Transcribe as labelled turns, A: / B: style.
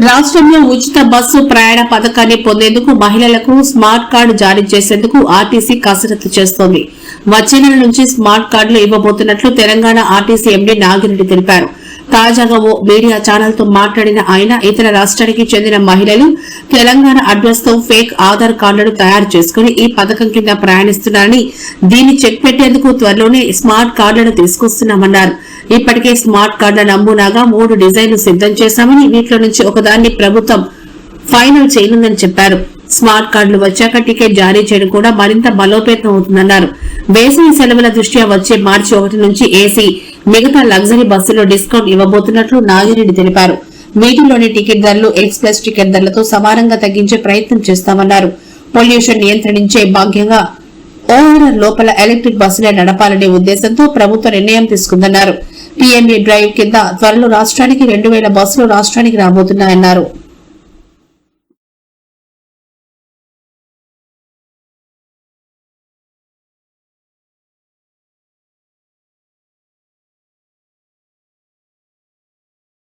A: రాష్ట్రంలో ఉచిత బస్సు ప్రయాణ పథకాన్ని పొందేందుకు మహిళలకు స్మార్ట్ కార్డు జారీ చేసేందుకు ఆర్టీసీ కసరత్తు చేస్తోంది. వచ్చే నెల నుంచి స్మార్ట్ కార్డులు ఇవ్వబోతున్నట్లు తెలంగాణ ఆర్టీసీ ఎండీ నాగిరెడ్డి తెలిపారు. తాజాగా ఓ మీడియా ఛానల్ తో మాట్లాడిన ఆయన ఇతర రాష్ట్రానికి చెందిన మహిళలు తెలంగాణ అడ్రస్ తో ఫేక్ ఆధార్ కార్డులను తయారు చేసుకుని ఈ పథకం కింద ప్రయాణిస్తున్నారని, దీన్ని చెక్ పెట్టేందుకు త్వరలోనే స్మార్ట్ కార్డులను తీసుకొస్తున్నామన్నారు. ఇప్పటికే స్మార్ట్ కార్డుల నమూనాగా 3 డిజైన్లు సిద్దం చేశామని, వీటిలో నుంచి ఒకదాన్ని ప్రభుత్వం ఫైనల్ చేయనుందని చెప్పారు. స్మార్ట్ కార్డులు వచ్చాక టికెట్ జారీ చేయడం కూడా మరింత బలోపేతం అవుతుందన్నారు. వేసవి సెలవుల దృష్ట్యా వచ్చే మార్చి 1 నుంచి ఏసీ, మిగతా లగ్జరీ బస్సుల్లో డిస్కౌంట్ ఇవ్వబోతున్నట్లు నాగిరెడ్డి తెలిపారు. వీటిలోని టికెట్ ధరలు ఎక్స్ప్రెస్ టికెట్ ధరలతో సమానంగా తగ్గించే ప్రయత్నం చేస్తామన్నారు. పొల్యూషన్ నియంత్రించే భాగ్యంగా ఓఆర్ఆర్ లోపల ఎలక్ట్రిక్ బస్సులే నడపాలనే ఉద్దేశంతో ప్రభుత్వం నిర్ణయం తీసుకుందన్నారు. పీఎంఏ డ్రైవ్ కింద త్వరలో రాష్ట్రానికి 2000 బస్సులు రాష్ట్రానికి రాబోతున్నాయన్నారు.